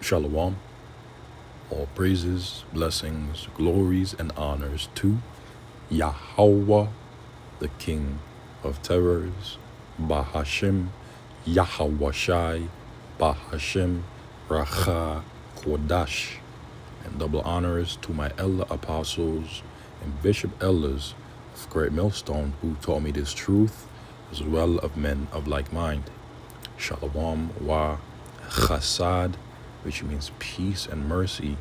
Shalom. All praises, blessings, glories, and honors to Yahweh, the King of Terrors, Bahashim, Yahawashai, Bahashim, Racha, Kodash, and double honors to my elder apostles and bishop elders of Great Millstone who taught me this truth, as well of men of like mind. Shalom wa chasad, which means peace and mercy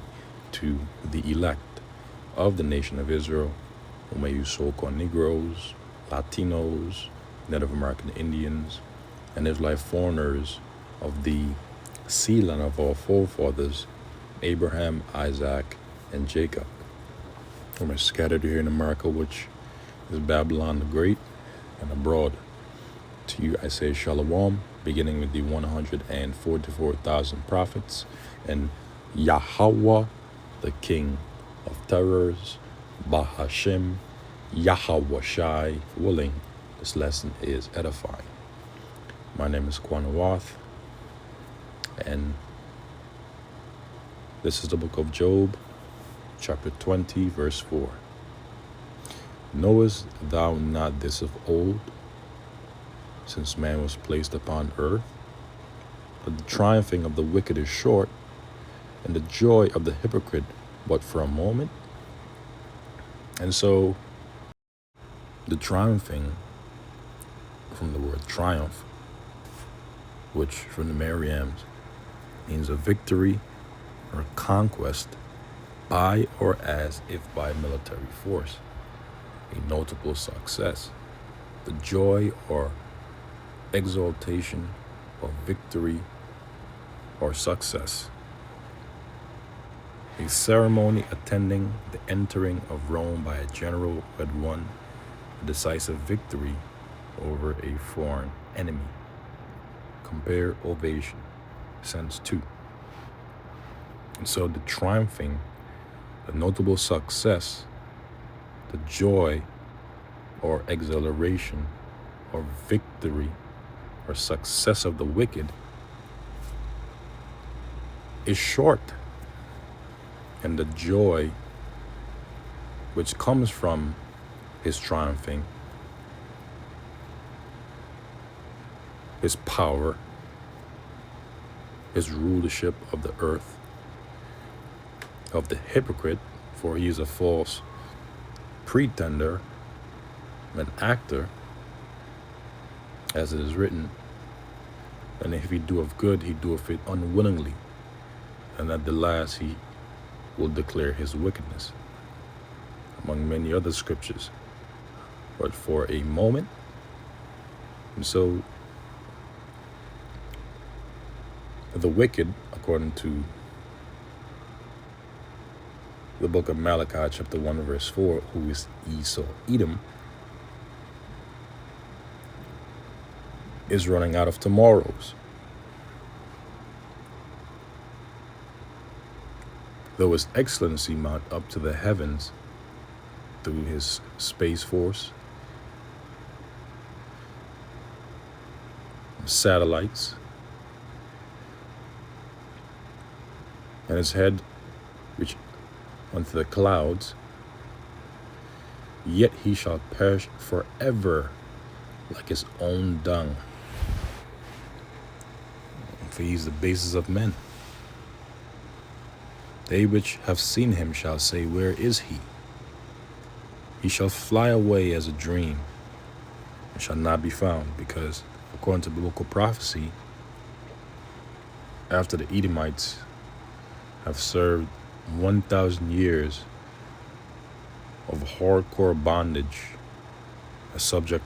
to the elect of the nation of Israel, who may you so-called Negroes, Latinos, Native American Indians, and Israelite foreigners of the seed line of our forefathers, Abraham, Isaac, and Jacob, whom are scattered here in America, which is Babylon the Great, and abroad. To you I say Shalom, beginning with the 144,000 prophets, and Yahweh, the King of Terrors, Bahashim, Yahawashai, willing. This lesson is edifying. My name is Quanawath, and this is the book of Job, chapter 20, verse 4. Knowest thou not this of old, since man was placed upon earth, that the triumphing of the wicked is short, and the joy of the hypocrite but for a moment? And so, the triumphing, from the word triumph, which from the Merriams means a victory or conquest by or as if by military force, a notable success, the joy or exaltation or victory or success, a ceremony attending the entering of Rome by a general who had won a decisive victory over a foreign enemy. Compare ovation, sense 2. And so the triumphing, the notable success, the joy or exhilaration or victory or success of the wicked is short, and the joy which comes from his triumphing, his power, his rulership of the earth, of the hypocrite, for he is a false pretender, an actor, as it is written, and if he doeth good, he doeth it unwillingly, and at the last he will declare his wickedness, among many other scriptures, but for a moment. And so the wicked, according to the book of Malachi, chapter 1, verse 4, who is Esau, Edom, is running out of tomorrows. Though his excellency mount up to the heavens through his space force, satellites, and his head which unto the clouds, yet he shall perish forever like his own dung. For he is the basis of men. They which have seen him shall say, where is he? He shall fly away as a dream, and shall not be found, because according to biblical prophecy, after the Edomites have served 1,000 years of hardcore bondage, as subject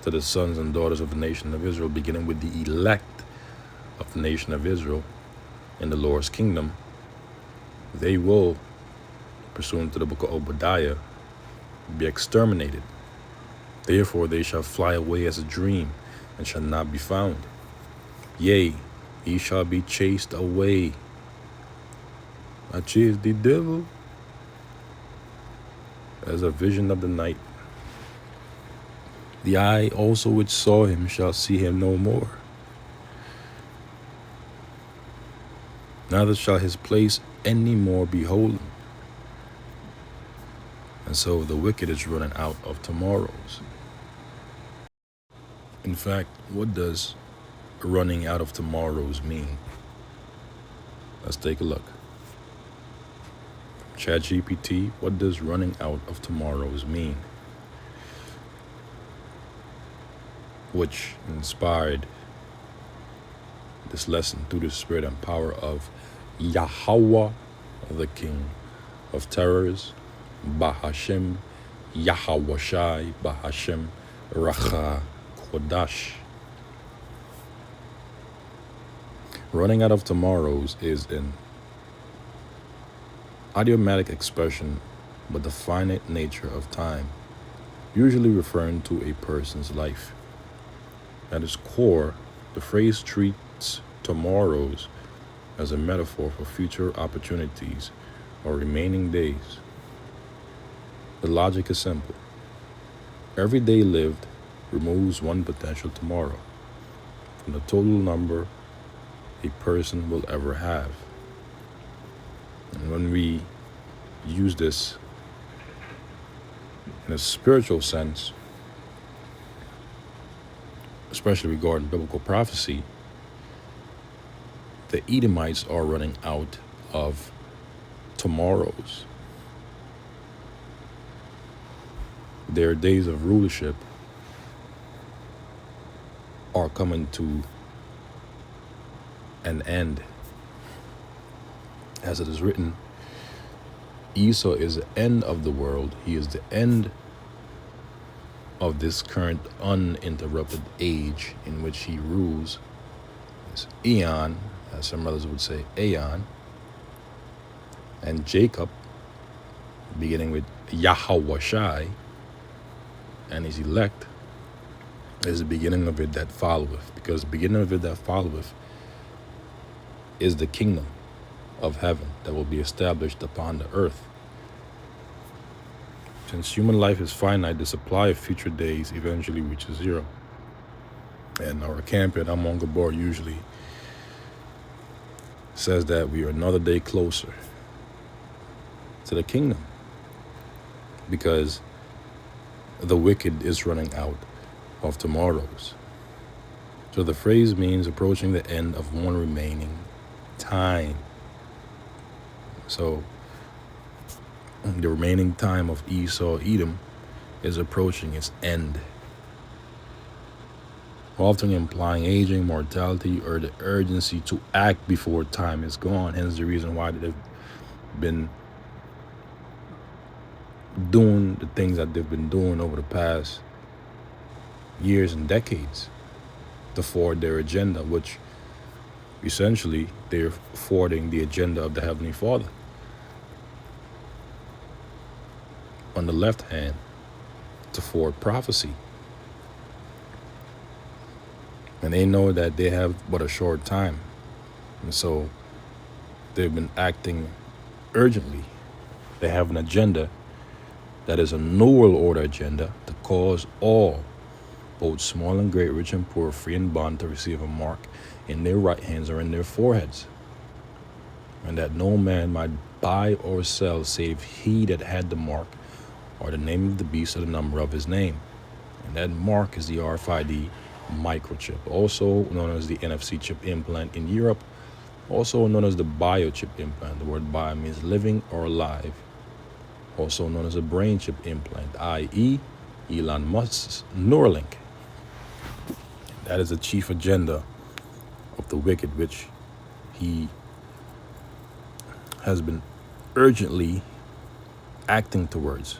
to the sons and daughters of the nation of Israel, beginning with the elect of the nation of Israel in the Lord's kingdom, they will, pursuant to the book of Obadiah, be exterminated. Therefore they shall fly away as a dream, and shall not be found. Yea, he shall be chased away. I chase the devil as a vision of the night. The eye also which saw him shall see him no more. neither shall his place any more be holy. And so the wicked is running out of tomorrows. In fact, what does running out of tomorrows mean? Let's take a look. ChatGPT, what does running out of tomorrows mean? Which inspired this lesson through the spirit and power of Yahweh, the King of Terrors, Bahashem, Yahawashai, Bahashem, Racha, Kodash. Running out of tomorrows is an idiomatic expression but the finite nature of time, usually referring to a person's life. At its core, the phrase treats tomorrows as a metaphor for future opportunities or remaining days. The logic is simple. Every day lived removes one potential tomorrow from the total number a person will ever have. And when we use this in a spiritual sense, especially regarding biblical prophecy, the Edomites are running out of tomorrows. Their days of rulership are coming to an end. As it is written, Esau is the end of the world. He is the end of this current uninterrupted age in which he rules. It's Eon, as some others would say, Aeon. And Jacob, beginning with Yahawashai, and his elect, is the beginning of it that followeth. Because the beginning of it that followeth is the kingdom of heaven that will be established upon the earth. Since human life is finite, the supply of future days eventually reaches zero. And our camp at Amon Gabor usually says that we are another day closer to the kingdom, because the wicked is running out of tomorrows. So the phrase means approaching the end of one remaining time. So the remaining time of Esau, Edom, is approaching its end, often implying aging, mortality, or the urgency to act before time is gone. Hence the reason why they've been doing the things that they've been doing over the past years and decades to forward their agenda, which essentially they're forwarding the agenda of the Heavenly Father. On the left hand, to forward prophecy. And they know that they have but a short time. And so they've been acting urgently. They have an agenda that is a New World Order agenda to cause all, both small and great, rich and poor, free and bond, to receive a mark in their right hands or in their foreheads. And that no man might buy or sell save he that had the mark, or the name of the beast, or the number of his name. And that mark is the RFID microchip, also known as the NFC chip implant in Europe, also known as the biochip implant. The word bio means living or alive. Also known as a brain chip implant, i.e. Elon Musk's Neuralink. That is the chief agenda of the wicked, which he has been urgently acting towards,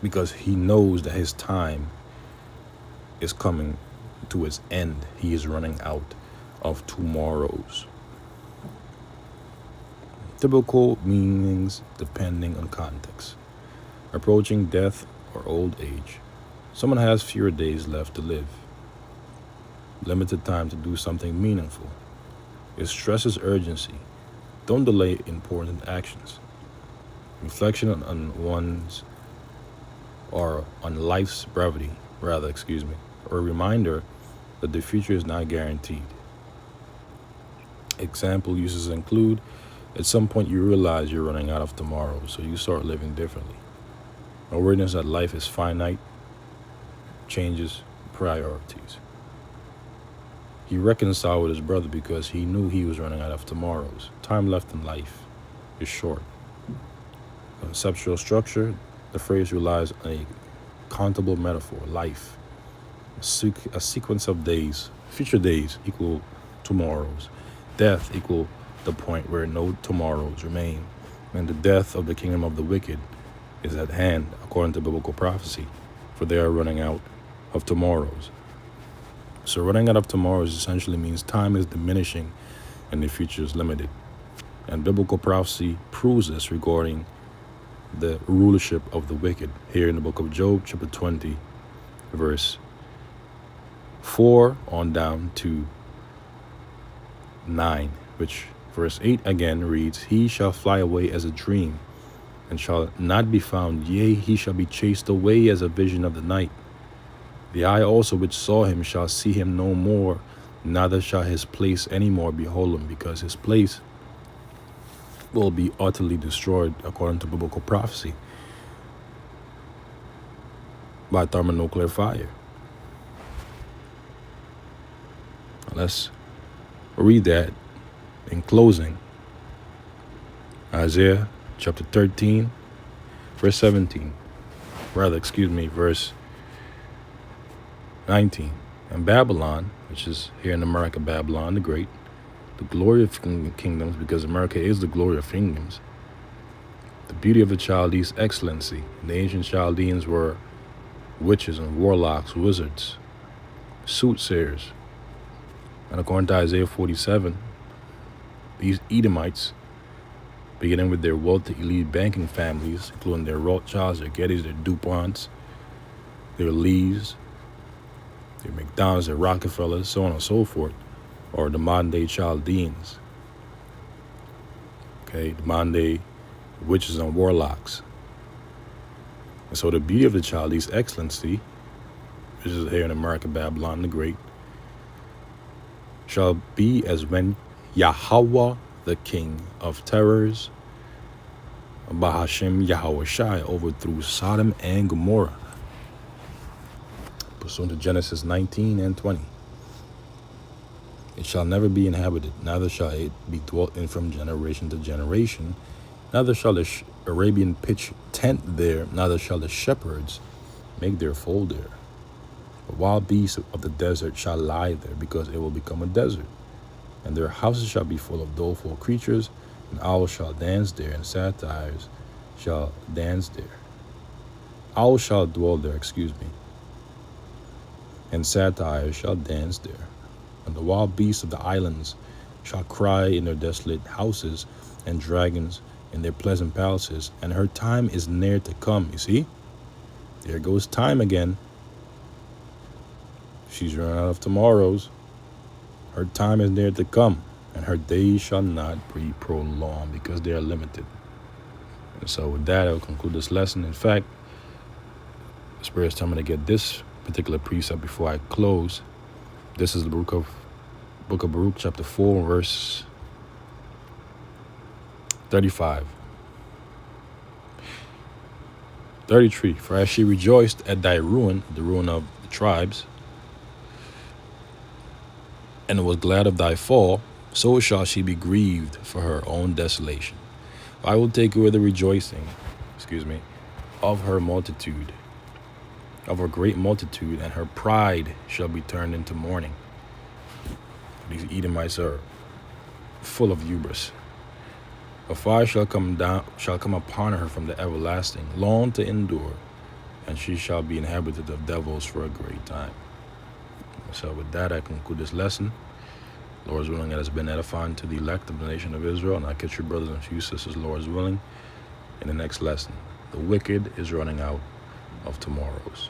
because he knows that his time is coming to its end. He is running out of tomorrows. Typical meanings depending on context. Approaching death or old age. Someone has fewer days left to live. Limited time to do something meaningful. It stresses urgency. Don't delay important actions. Reflection on one's, or on life's brevity, or a reminder that the future is not guaranteed. Example uses include, at some point you realize you're running out of tomorrow, so you start living differently. Awareness that life is finite changes priorities. He reconciled with his brother because he knew he was running out of tomorrows. Time left in life is short. Conceptual structure, the phrase relies on a countable metaphor, life. A sequence of days, future days equal tomorrows. Death equal the point where no tomorrows remain. And the death of the kingdom of the wicked is at hand, according to biblical prophecy, for they are running out of tomorrows. So running out of tomorrows essentially means time is diminishing and the future is limited. And biblical prophecy proves this regarding the rulership of the wicked. Here in the book of Job, chapter 20, verse 4 on down to 9, which verse 8 again reads, He shall fly away as a dream, and shall not be found, yea, he shall be chased away as a vision of the night. The eye also which saw him shall see him no more, neither shall his place any more behold him, because his place will be utterly destroyed, according to biblical prophecy, by thermonuclear fire. Let's read that in closing. Isaiah chapter 13, verse 17. Verse 19. And Babylon, which is here in America, Babylon the Great, the glory of kingdoms, because America is the glory of kingdoms. The beauty of the Chaldees' excellency. The ancient Chaldeans were witches and warlocks, wizards, soothsayers. And according to Isaiah 47, these Edomites, beginning with their wealthy elite banking families, including their Rothschilds, their Gettys, their DuPonts, their Lees, their McDonald's, their Rockefellers, so on and so forth, or the modern-day Chaldeans. Okay, the modern-day witches and warlocks. And so the beauty of the Chaldees' excellency, which is here in America, Babylon the Great, shall be as when Yahweh, the King of terrors, Bahashem Yahweh Shai, overthrew Sodom and Gomorrah, pursuant to Genesis 19 and 20. It shall never be inhabited, neither shall it be dwelt in from generation to generation, neither shall the Arabian pitch tent there, neither shall the shepherds make their fold there. The wild beasts of the desert shall lie there, because it will become a desert. And their houses shall be full of doleful creatures, and owls shall dance there, and satyrs shall dance there. Owls shall dwell there, and satyrs shall dance there. And the wild beasts of the islands shall cry in their desolate houses, and dragons in their pleasant palaces. And her time is near to come. You see? There goes time again. She's running out of tomorrows. Her time is near to come, and her days shall not be prolonged, because they are limited. And so with that, I'll conclude this lesson. In fact, the Spirit's telling me to get this particular precept before I close. This is the book of Baruch, chapter 4, verse 35. 33. For as she rejoiced at thy ruin, the ruin of the tribes, and was glad of thy fall, so shall she be grieved for her own desolation. I will take away the rejoicing, of her multitude, of her great multitude, and her pride shall be turned into mourning. These Edomites are full of hubris. A fire shall come upon her from the everlasting, long to endure, and she shall be inhabited of devils for a great time. So with that, I conclude this lesson. Lord's willing, it has been edifying to the elect of the nation of Israel, and I catch your brothers and few sisters, Lord's willing, in the next lesson. The wicked is running out of tomorrows.